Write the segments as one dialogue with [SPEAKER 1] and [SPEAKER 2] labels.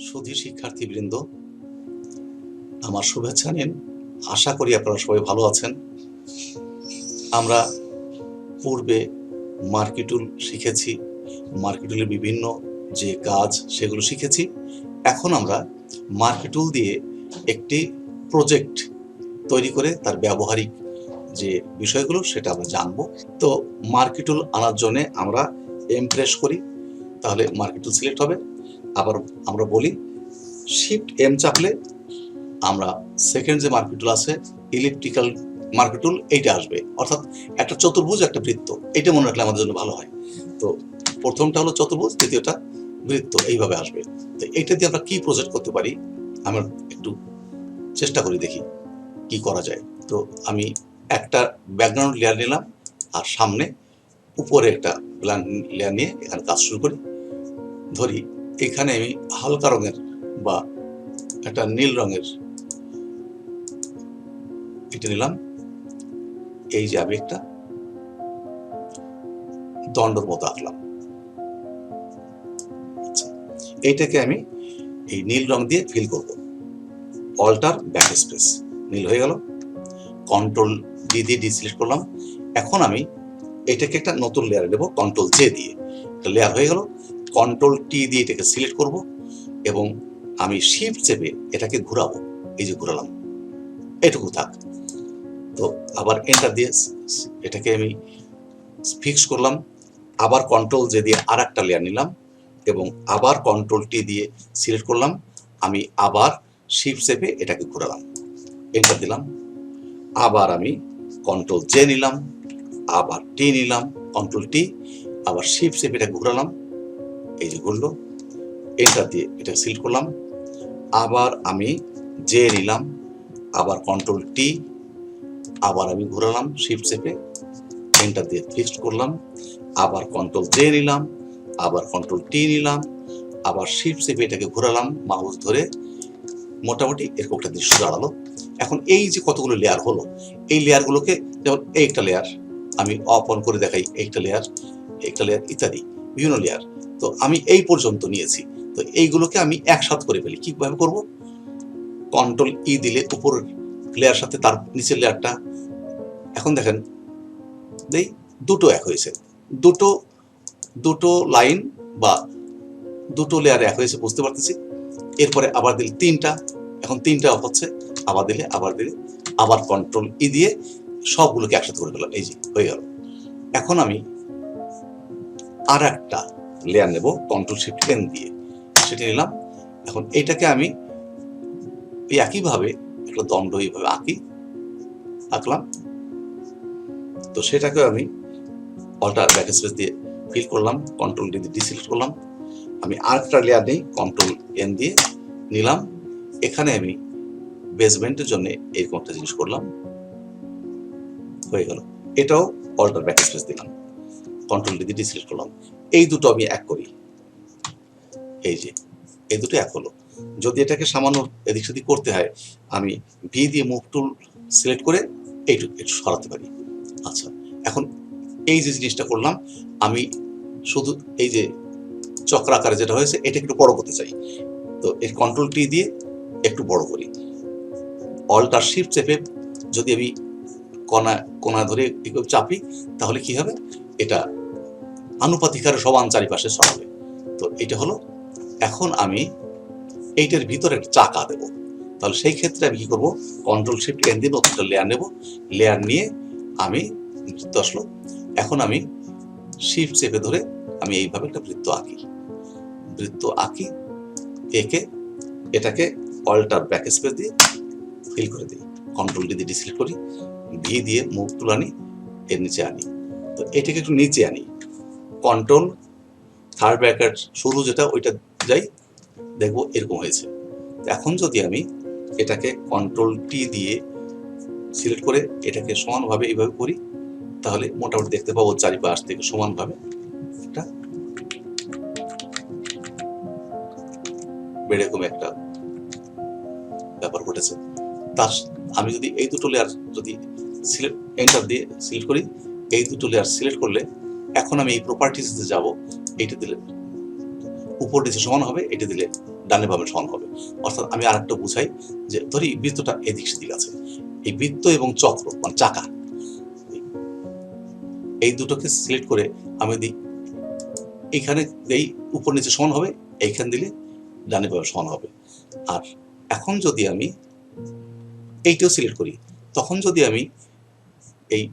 [SPEAKER 1] সুধী শিক্ষার্থীবৃন্দ, আমার শুভেচ্ছা নিন। আশা করি আপনারা সবাই ভালো আছেন। আমরা পূর্বে মার্কি টুল শিখেছি, মার্কি টুলের বিভিন্ন যে কাজ সেগুলো শিখেছি। এখন আমরা মার্কি টুল দিয়ে একটি প্রজেক্ট তৈরি করে তার ব্যবহারিক যে বিষয়গুলো সেটা আমরা জানবো। তো মার্কি টুল আনার জন্য আমরা প্রেস করি, তাহলে মার্কি টুল সিলেক্ট হবে। আবার আমরা বলি শিফট চাপলে আমরা সেকেন্ড যে মার্কি টুল আছে ইলিপ্টিক্যাল মার্কি টুল, এইটা আসবে। অর্থাৎ একটা চতুর্ভুজ, একটা বৃত্ত, এটা মনে রাখলে আমাদের জন্য ভালো হয়। তো প্রথমটা হলো চতুর্ভুজ, দ্বিতীয়টা বৃত্ত, এইভাবে আসবে। তো এইটা দিয়ে আমরা কি প্রজেক্ট করতে পারি আমরা একটু চেষ্টা করি, দেখি কি করা যায়। তো আমি একটা ব্যাকগ্রাউন্ড লেয়ার নিলাম আর সামনে উপরে একটা ব্ল্যাঙ্ক লেয়ার নিয়ে এখানে কাজ শুরু করি। ধরি এখানে আমি হালকা রঙের বা একটা নীল রঙের এটা নিলাম। এই যে আমি একটা দণ্ডর মতো আঁকলাম। আচ্ছা, এইটাকে আমি এই নীল রং দিয়ে ফিল করব। অল্টার ব্যাকস্পেস, নীল হয়ে গেল। কন্ট্রোল ডি দিয়ে ডিসিলেক্ট করলাম। এখন আমি এটাকে একটা নতুন লেয়ার দেবো, কন্ট্রোল জে দিয়ে। একটা লেয়ার হয়ে গেল। কন্ট্রোল টি দিয়ে এটাকে সিলেক্ট করব এবং আমি শিফট চেপে এটাকে ঘোরাবো। এই যে ঘোরালাম, এটুকু থাক। তো আবার এন্টার দিয়ে এটাকে আমি ফিক্স করলাম। আবার কন্ট্রোল জে দিয়ে আর একটা লেয়ার নিলাম এবং আবার কন্ট্রোল টি দিয়ে সিলেক্ট করলাম। আমি আবার শিফট চেপে এটাকে ঘোরালাম, এন্টার দিলাম। আবার আমি কন্ট্রোল জে নিলাম, আবার টি নিলাম, কন্ট্রোল টি, আবার শিফট চেপে এটা ঘোরালাম। এই যে ঘুরলো, এন্টার দিয়ে এটা সিলেক্ট করলাম। আবার আমি জে নিলাম, আবার কন্ট্রোল টি, আবার আমি ঘোরালাম শিফট চেপে, এন্টার দিয়ে ফিক্সড করলাম। আবার কন্ট্রোল জে নিলাম, আবার কন্ট্রোল টি নিলাম, আবার শিফট চেপে এটাকে ঘোরালাম মাউস ধরে। মোটামুটি এরকম একটা দৃশ্য দাঁড়ালো। এখন এই যে কতগুলো লেয়ার হলো, এই লেয়ারগুলোকে, যেমন একটা লেয়ার আমি অফ অন করে দেখাই, একটা লেয়ার ইত্যাদি বিভিন্ন লেয়ার। তো আমি এই পর্যন্ত নিয়েছি। তো এইগুলোকে আমি একসাথে করে ফেলি। কিভাবে করব? কন্ট্রোল ই দিলে উপরের লেয়ার সাথে তার নিচের লেয়ারটা, এখন দেখেন এই দুটো এক হয়েছে। দুটো দুটো লাইন বা দুটো লেয়ার এক হয়েছে, বুঝতে পারতেছি। এরপরে আবার দিলে তিনটা, এখন তিনটা অফ হচ্ছে। আবার দিলে আবার কন্ট্রোল ই দিয়ে সবগুলোকে একসাথে করে ফেলাম। এই যে হয়ে গেল। এখন আমি আর একটা লেয়ার নেব কন্ট্রোল শিফট এন দিয়ে, সেটা নিলাম। এখন এটাকে আমি একইভাবে একটা দণ্ড এইভাবে আঁকলাম। তো সেটাকে আমি অল্টার ব্যাকস্পেস দিয়ে ফিল করলাম, কন্ট্রোল ডি দিয়ে ডিসিলেক্ট করলাম। আমি আরেকটা লেয়ার নেই, কন্ট্রোল এন দিয়ে নিলাম। এখানে আমি বেসমেন্টের জন্য এরকম একটা জিনিস করলাম, হয়ে গেল। এটাও অল্টার ব্যাকস্পেস দিলাম, কন্ট্রোল ডি দিয়ে ডিসিলেক্ট করলাম। এই দুটো আমি এক করি, এই যে এই দুটো এক হলো। যদি এটাকে সামান্য এদিক সেদিক করতে হয়, আমি ভি দিয়ে মুভ টুল সিলেক্ট করে এইটুকু একটু সরাতে পারি। আচ্ছা, এখন এই যে জিনিসটা করলাম, আমি শুধু এই যে চক্রাকারে যেটা হয়েছে এটা একটু বড় করতে চাই। তো এই কন্ট্রোল টি দিয়ে একটু বড় করি। অল্টার শিফট চেপে যদি আমি কোনা ধরে একটু চাপি, তাহলে কি হবে? এটা আনুপাতিক হারে সমান চারিপাশে সরাবে। তো এটা হলো। এখন আমি এইটার ভিতরে একটা চাকা দেব। তাহলে সেই ক্ষেত্রে আমি কি করব? কন্ট্রোল শিফট এন দিয়ে নতুন লেয়ার নেব। লেয়ার নিয়ে আমি বৃত্ত আসলো। এখন আমি শিফট চেপে ধরে আমি এইভাবে একটা বৃত্ত আঁকি। এটাকে অল্টার ব্যাকস্পেস দিয়ে ফিল করে দিই। কন্ট্রোল ডি দিয়ে ডিসিলেক্ট করি, ভি দিয়ে মুভ টুল আনি, এর নিচে আনি। তো এটাকে একটু নিচে আনি, কন্ট্রোল থার্ড ব্র্যাকেট শুরু যেটা ওইটা যাই, দেখবো এরকম হয়েছে। এখন যদি আমি এটাকে কন্ট্রোল টি দিয়ে সিলেক্ট করে এটাকে সমানভাবে এইভাবে করি, তাহলে মোটামুটি দেখতে পাবো চারিপাশ থেকে সমানভাবে একটা এরকম একটা ব্যাপার ঘটেছে। তার আমি যদি এই দুটো লেয়ার যদি এন্টার দিয়ে সিলেক্ট করি, এই দুটো লেয়ার সিলেক্ট করলে এখন আমি এই প্রপার্টিসে যাব। এইটা দিলে উপর নিচে সমান হবে, এটা দিলে ডানে বামে সমান হবে। অর্থাৎ আমি আরেকটা বুঝাই যে ধরি বৃত্তটা এদিক সেদিক আছে, এই বৃত্ত এবং চক্র মানে চাকা এই দুটোকে সিলেক্ট করে আমি দিই এইখানে এই উপর নিচে সমান হবে, এইখান দিলে ডানে বামে সমান হবে। আর এখন যদি আমি এইটাও সিলেক্ট করি, তখন যদি আমি এই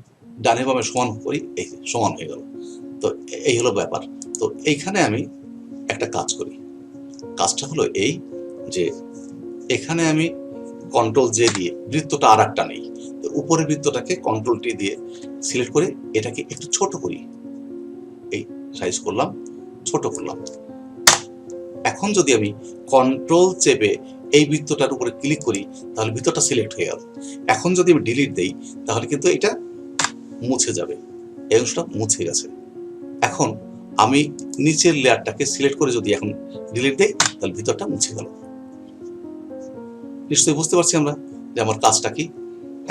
[SPEAKER 1] ডানে বামে সমান করি, এই সমান হয়ে গেল। তো এই হলো ব্যাপার। তো এইখানে আমি একটা কাজ করি, কাজটা হলো এই যে এখানে আমি কন্ট্রোল জে দিয়ে বৃত্তটা আর একটা নেই, তো উপরের বৃত্তটাকে কন্ট্রোল টি দিয়ে সিলেক্ট করে এটাকে একটু ছোট করি, এই সাইজ করলাম, ছোট করলাম। এখন যদি আমি কন্ট্রোল চেপে এই বৃত্তটার উপরে ক্লিক করি তাহলে বৃত্তটা সিলেক্ট হয়ে গেল। এখন যদি আমি ডিলিট দেই তাহলে কিন্তু এটা মুছে যাবে, এই অংশটা মুছে গেছে। এখন আমি নিচের লেয়ারটাকে সিলেক্ট করে যদি এখন ডিলিট দেই তাহলে ভিতরটা মুছে গেল। নিশ্চয়ই বুঝতে পারছি আমরা যে আমার কাজটা কি।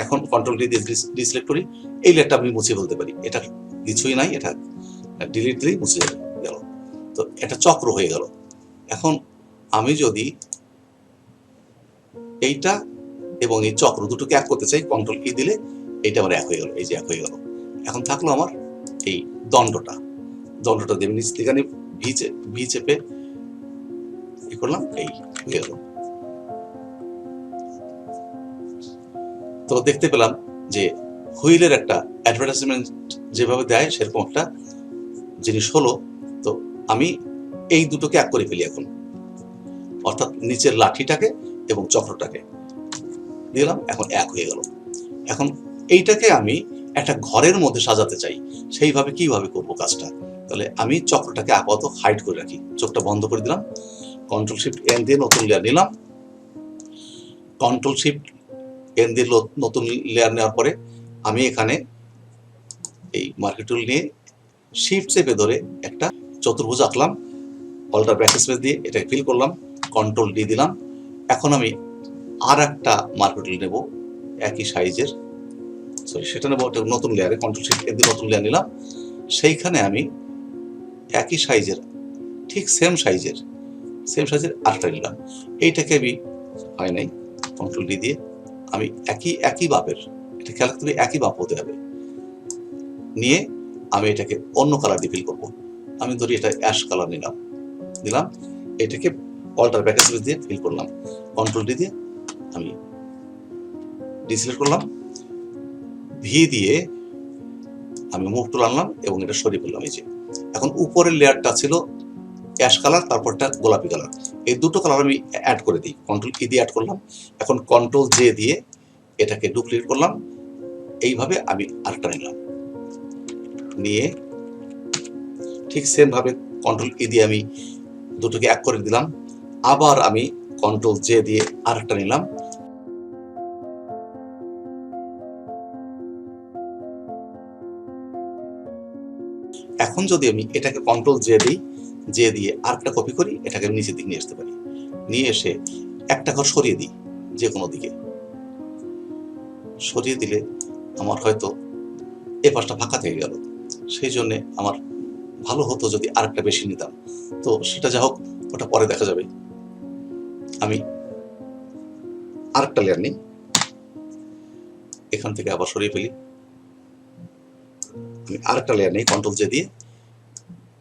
[SPEAKER 1] এখন কন্ট্রোল ডি দিয়ে ডিসিলেক্ট করি, এই লেয়ারটা আমি মুছে ফেলতে পারি, এটা কিছুই নাই, এটা ডিলিট দিলেই মুছে যাবে গেল। তো এটা চক্র হয়ে গেল। এখন আমি যদি এইটা এবং এই চক্র দুটোকে এক করতে চাই, কন্ট্রোল ই দিলে এইটা আমার এক হয়ে গেল, এই যে এক হয়ে গেল। এখন থাকলো আমার এই দণ্ডটা দিয়ে নিচ থেকে আমি ভি চেপে কি করলাম, এই হয়ে গেল। তো দেখতে পেলাম যে হুইলের একটা অ্যাডভার্টাইজমেন্ট যেভাবে দেয় সেরকম একটা জিনিস হলো। তো আমি এই দুটোকে এক করে ফেলি এখন, অর্থাৎ নিচের লাঠিটাকে এবং চক্রটাকে দিলাম, এখন এক হয়ে গেল। এখন এইটাকে আমি একটা ঘরের মধ্যে সাজাতে চাই, সেইভাবে কিভাবে করবো কাজটা? তাহলে আমি চক্রটাকে আপাতত হাইড করে রাখি, চোখটা বন্ধ করে দিলাম, কন্ট্রোল শিফট এন দিয়ে নতুন লেয়ার নিলাম। কন্ট্রোল শিফট এন দিয়ে নতুন লেয়ার নেওয়ার পরে আমি এখানে এই মার্কি টুল নিয়ে শিফট চেপে ধরে একটা চতুর্ভুজ আঁকলাম, অল্টার ব্যাকস্পেস দিয়ে এটাকে ফিল করলাম, কন্ট্রোল ডি দিলাম। এখন আমি আর একটা মার্কি টুল নেব একই সাইজের, সরি সেটা নেব নতুন লেয়ারে, কন্ট্রোল শিফট এন দিয়ে নতুন লেয়ার নিলাম। সেইখানে আমি একই সাইজের, ঠিক সেম সাইজের আরেকটা নিলাম। এইটাকে আমি হয় নাই, কন্ট্রোল ডি দিয়ে আমি একই মাপের, এটা খেয়াল রাখতে হবে একই মাপ হতে হবে, নিয়ে আমি এটাকে অন্য কালার দিয়ে ফিল করবো। আমি ধরি এটা অ্যাশ কালার দিলাম, এটাকে অল্টার ব্যাকস্পেস দিয়ে ফিল করলাম, কন্ট্রোল ডি দিয়ে আমি ডিসিলেক্ট করলাম, ভি দিয়ে আমি মুভ টুল আনলাম এবং এটা সরিয়ে ফেললাম। এই যে এখন উপরের লেয়ারটা ছিল অ্যাশ কালার, তারপরটা গোলাপি কালার, এই দুটো কালার আমি অ্যাড করে দিই, কন্ট্রোল ই দিয়ে অ্যাড করলাম। এখন কন্ট্রোল জে দিয়ে এটাকে ডুপ্লিকেট করলাম, এইভাবে আমি আরেকটা নিলাম, নিয়ে ঠিক সেম ভাবে কন্ট্রোল ই দিয়ে আমি দুটোকে এক করে দিলাম। আবার আমি কন্ট্রোল জে দিয়ে আরেকটা নিলাম, এখন যদি আমি এটাকে কন্ট্রোল জে দিয়ে আরেকটা কপি করি, এটাকে আমি নিচের দিকে নিয়ে আসতে পারি, নিয়ে এসে একটা ঘর সরিয়ে দিই, যে কোনো দিকে সরিয়ে দিলে আমার হয়তো এ পাশটা ফাঁকা থেকে গেল। সেই জন্যে আমার ভালো হতো যদি আরেকটা বেশি নিতাম, তো সেটা যা হোক ওটা পরে দেখা যাবে। আমি আরেকটা লেয়ার নিই, এখান থেকে আবার সরিয়ে ফেলি, আমি আরেকটা লেয়ার নিই, কন্ট্রোল জে দিয়ে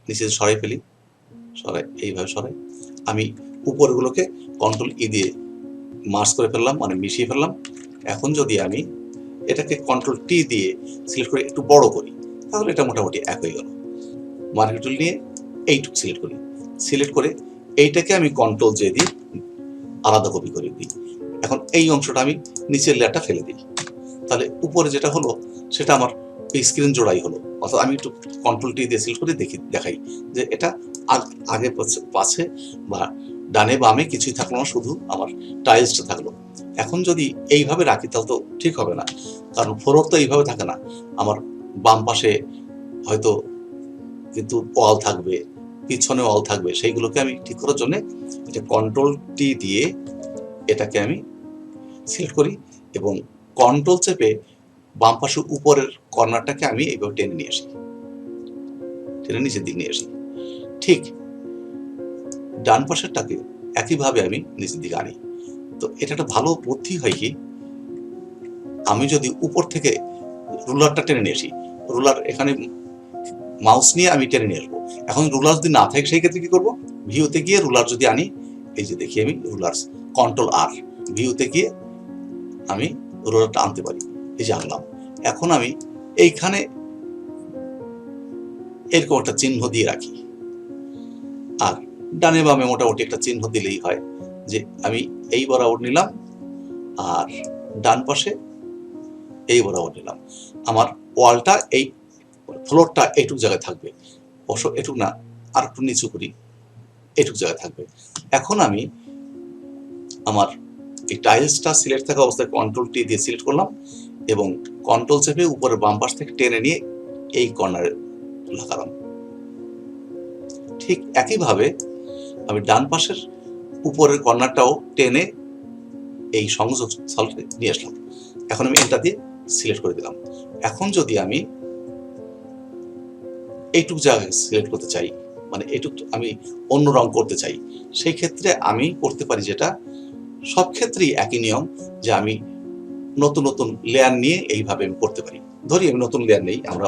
[SPEAKER 1] নিচে সরাই ফেলি, এইভাবে সরাই। আমি উপরগুলোকে কন্ট্রোল ই দিয়ে মার্জ করে ফেললাম, মানে মিশিয়ে ফেললাম। এখন যদি আমি এটাকে কন্ট্রোল টি দিয়ে সিলেক্ট করে একটু বড় করি তাহলে এটা মোটামুটি এক হয়ে গেল। মার্কি টুল নিয়ে এইটুকু সিলেক্ট করে এইটাকে আমি কন্ট্রোল জে দিয়ে আলাদা কপি করে দিই। এখন এই অংশটা আমি নিচের লেয়ারটা ফেলে দিই, তাহলে উপরে যেটা হলো সেটা আমার এই স্ক্রিন জোড়াই হলো। অর্থাৎ আমি একটু কন্ট্রোল টি দিয়ে সিলেক্ট করে দেখাই যে এটা আগে পাশে বা ডানে বামে কিছুই থাকলো না, শুধু আমার টাইলসটা থাকলো। এখন যদি এইভাবে রাখি তাহলে তো ঠিক হবে না, কারণ ফ্লোর তো এইভাবে থাকে না, আমার বাম পাশে হয়তো কিন্তু ওয়াল থাকবে, পিছনে ওয়াল থাকবে, সেইগুলোকে আমি ঠিক করার জন্য এটা কন্ট্রোল টি দিয়ে এটাকে আমি সিলেক্ট করি এবং কন্ট্রোল চেপে বাম পাশে উপরের কর্নারটাকে আমি এইভাবে টেনে নিচের দিকে নিয়ে আসি। ঠিক ডান পাশেরটাকে একইভাবে আমি নিচের দিকে আনি। তো এটা একটা ভালো বুদ্ধি হয় কি, আমি যদি উপর থেকে রুলারটা টেনে নিয়ে আসি, রুলার এখানে মাউস নিয়ে আমি টেনে নিয়ে আসবো। এখন রুলার যদি না থাকে সেই ক্ষেত্রে কি করবো, ভিউতে গিয়ে রুলার যদি আনি, এই যে দেখি আমি রুলার Ctrl+R, ভিউতে গিয়ে আমি রুলারটা আনতে পারি। এই যে আনলাম। এখন আমি এইখানে এরকম একটা চিহ্ন দিয়ে রাখি, আর ডানে বামে মোটামুটি একটা চিহ্ন দিলেই হয় যে আমি এই বরাবর নিলাম আর ডান পাশে এই বরাবর নিলাম। আমার ওয়ালটা এই ফ্লোরটা এইটুক জায়গায় থাকবে, অবশ্য এটুক না, আর একটু নিচু করি, এটুক জায়গায় থাকবে। এখন আমি আমার এই টাইলসটা সিলেক্ট থাকা অবস্থায় Ctrl+T দিয়ে সিলেক্ট করলাম এবং কন্ট্রোল চেপে উপরের বাম পাশ থেকে টেনে নিয়ে এই কর্নারে লাগালাম। ঠিক একইভাবে আমি ডান পাশের উপরের কর্নারটাও টেনে এই সংযোগ স্থলে নিয়ে আসলাম। এখন আমি এটা দিয়ে সিলেক্ট করে দিলাম। এখন যদি আমি এইটুক জায়গায় সিলেক্ট করতে চাই, মানে এইটুক আমি অন্য রং করতে চাই, সেই ক্ষেত্রে আমি করতে পারি যেটা সব ক্ষেত্রেই একই নিয়ম, যে আমি নতুন নতুন লেয়ার নিয়ে এইভাবে আমি করতে পারি। ধরি আমি নতুন লেয়ার নেই, আমরা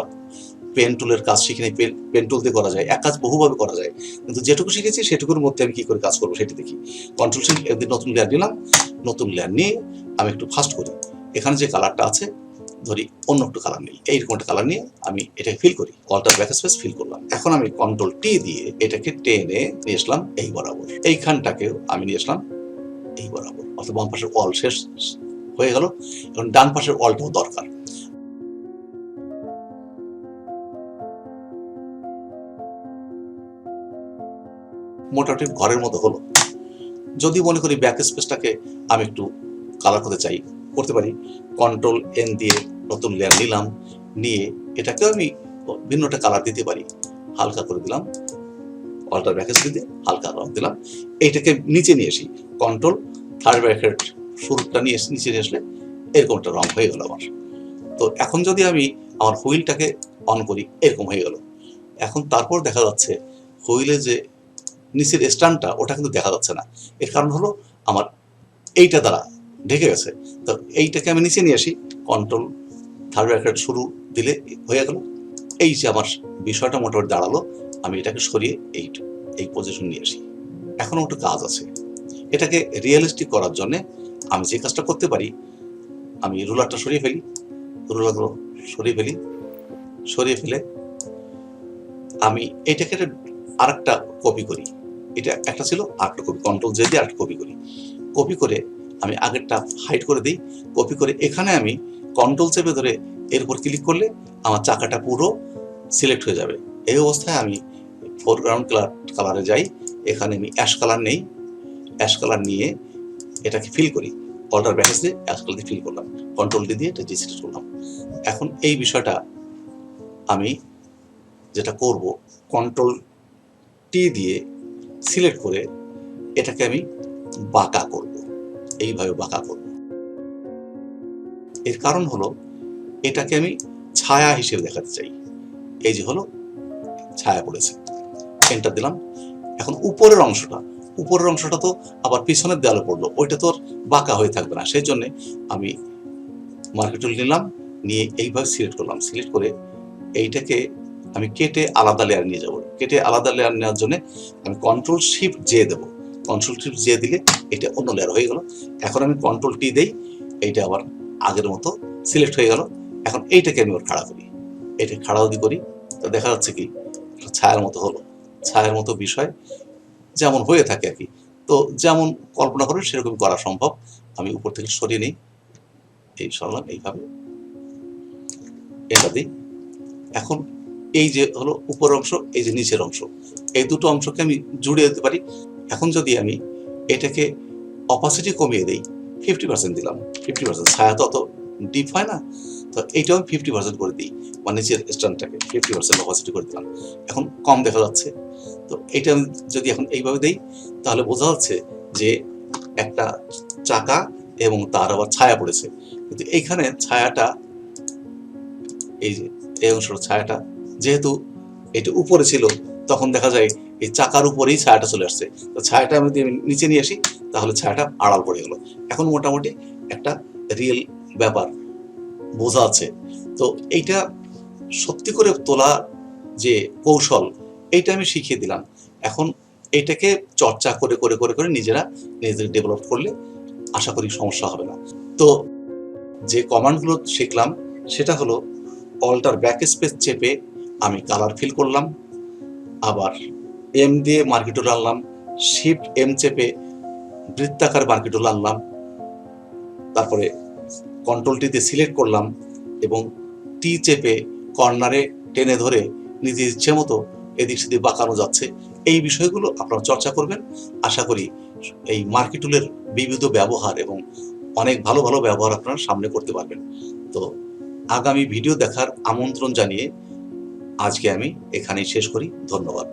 [SPEAKER 1] পেন টুলের কাজ শিখি নাই, পেন টুল দিয়ে করা যায়, এক কাজ বহুভাবে করা যায়, কিন্তু যেটুকু শিখেছি সেটুকুর মধ্যে আমি কি করে কাজ করবো সেটি দেখি। Ctrl+C নতুন লেয়ার নিলাম, নতুন লেয়ার নিয়ে আমি একটু ফাস্ট করি, এখানে যে কালারটা আছে ধরি অন্য একটু কালার নেই, এইরকম একটা কালার নিয়ে আমি এটাকে ফিল করি, অল্টার ব্যাকস্পেস ফিল করলাম। এখন আমি Ctrl+T দিয়ে এটাকে টেনে নিয়ে আসলাম এই বরাবর, এইখানটাকেও আমি নিয়ে আসলাম এই বরাবর, অর্থাৎ বাম পাশের ওয়াল শেষ হয়ে গেল। এখন ডান পাশের ওয়ালটাও দরকার। মোটামুটি ঘরের মতো হলো। যদি মনে করি ব্যাক স্পেসটাকে আমি একটু কালার করতে চাই, করতে পারি। Ctrl+N দিয়ে নতুন লেয়ার নিলাম, নিয়ে এটাকেও আমি ভিন্ন একটা কালার দিতে পারি, হালকা করে দিলাম, অল্টার ব্যাকস্পেস দিয়ে হালকা রং দিলাম। এইটাকে নিচে নিয়ে আসি, কন্ট্রোল থার্ড ব্র্যাকেট শুরুটা নিয়ে নিচে নিয়ে আসলে এরকম একটা রং হয়ে গেল আমার। তো এখন যদি আমি আমার হুইলটাকে অন করি, এরকম হয়ে গেল। এখন তারপর দেখা যাচ্ছে হুইলে যে নিচের স্ট্যান্ডটা ওটা কিন্তু দেখা যাচ্ছে না, এর কারণ হলো আমার এইটা দ্বারা ঢেকে গেছে। তো এইটাকে আমি নিচে নিয়ে আসি, কন্ট্রোল থার্ড ব্র্যাকেট শুরু দিলে হয়ে গেল। এই যে আমার বিষয়টা মোটামুটি দাঁড়ালো, আমি এটাকে সরিয়ে এই পজিশন নিয়ে আসি। এখনো একটু কাজ আছে, এটাকে রিয়েলিস্টিক করার জন্য আমি যে কাজটা করতে পারি, আমি রুলারটা সরিয়ে ফেলি, রুলারগুলো সরিয়ে ফেলে আমি এটাকে আরেকটা কপি করি। এটা একটা ছিল, আরেকটা কপি, Ctrl+J দিয়ে আরেকটা কপি করি। কপি করে আমি আগেরটা হাইড করে দিই। কপি করে এখানে আমি কন্ট্রোল চেপে ধরে এর উপর ক্লিক করলে আমার চাকাটা পুরো সিলেক্ট হয়ে যাবে। এই অবস্থায় আমি ফোরগ্রাউন্ড কালারে যাই, এখানে আমি অ্যাশ কালার নেই, অ্যাশ কালার নিয়ে এটাকে ফিল করি, অল্টার ব্যাকেস দিয়ে অ্যাশ কালার দিয়ে ফিল করলাম, Ctrl+D দিয়ে এটা ডিসিলেক্ট করলাম। এখন এই বিষয়টা আমি যেটা করব, Ctrl+T দিয়ে সিলেক্ট করে এটাকে আমি বাঁকা করব, এইভাবে বাঁকা করব। এর কারণ হলো এটাকে আমি ছায়া হিসেবে দেখাতে চাই। এই যে হলো ছায়া পড়েছে, এন্টার দিলাম। এখন উপরের অংশটা তো আবার পিছনের দেয়ালে পড়লো, ওইটা তো বাঁকা হয়ে থাকবে না, সেই জন্য আমি মার্কি টুল নিলাম, নিয়ে এইভাবে সিলেক্ট করলাম। সিলেক্ট করে এইটাকে আমি কেটে আলাদা লেয়ার নিয়ে যাব। কেটে আলাদা লেয়ার নেওয়ার জন্য আমি Ctrl+Shift+J দেবো। Ctrl+Shift+J দিলে এটা অন্য লেয়ার হয়ে গেল। এখন আমি Ctrl+T দেই, এইটা আবার আগের মতো সিলেক্ট হয়ে গেল। এখন এইটাকে আমি আবার খাড়া করি, এটা খাড়া যদি করি তো দেখা যাচ্ছে কি ছায়ার মতো হলো। ছায়ার মতো বিষয় যেমন হয়ে থাকে আর কি, তো যেমন কল্পনা করে সেরকম করা সম্ভব। আমি উপর থেকে সরিয়ে নিই, এই সরলাম, এইভাবে এটা দিই। এখন এই যে হলো উপরের অংশ, এই যে নিচের অংশ, এই দুটো অংশকে আমি জুড়ে দিতে পারি। এখন যদি আমি এটাকে অপাসিটি কমিয়ে দিই, 50% দিলাম, 50%, ছায়া তো অত ডিপ হয় না, তো এইটাও 50% করে দিই, মানে নিচের স্ট্যান্ডটাকে 50% অপাসিটি করে দিলাম। এখন কম দেখা যাচ্ছে। তো এইটা যদি এখন এইভাবে দেই তাহলে বোঝা যাচ্ছে যে একটা চাকা এবং তার আবার ছায়া পড়েছে। কিন্তু এইখানে ছায়াটা, এই যে এই অংশের ছায়াটা যেহেতু এটা উপরে ছিল, তখন দেখা যায় এই চাকার উপরেই ছায়াটা চলে আসছে। তো ছায়াটা আমি যদি নিচে নিয়ে আসি তাহলে ছায়াটা আড়াল পড়ে গেল। এখন মোটামুটি একটা রিয়েল ব্যাপার বোঝা আছে। তো এইটা সত্যি করে তোলা যে কৌশল, এইটা আমি শিখিয়ে দিলাম। এখন এটাকে চর্চা করে করে করে করে নিজেরা নিজেদের ডেভেলপ করলে আশা করি সমস্যা হবে না। তো যে কমান্ডগুলো শিখলাম সেটা হলো অল্টার ব্যাক স্পেস চেপে আমি কালার ফিল করলাম, আবার এম দিয়ে মার্কি টুল আনলাম, শিফট এম চেপে বৃত্তাকার মার্কি টুল আনলাম, তারপরে কন্ট্রোল টি দিয়ে সিলেক্ট করলাম এবং টি চেপে কর্নারে টেনে ধরে নিজের ইচ্ছে মতো এদিক সেদিক বাঁকানো যাচ্ছে। এই বিষয়গুলো আপনারা চর্চা করবেন। আশা করি এই মার্কি টুলের বিবিধ ব্যবহার এবং অনেক ভালো ভালো ব্যবহার আপনারা সামনে করতে পারবেন। তো আগামী ভিডিও দেখার আমন্ত্রণ জানিয়ে আজকে আমি এখানেই শেষ করি। ধন্যবাদ।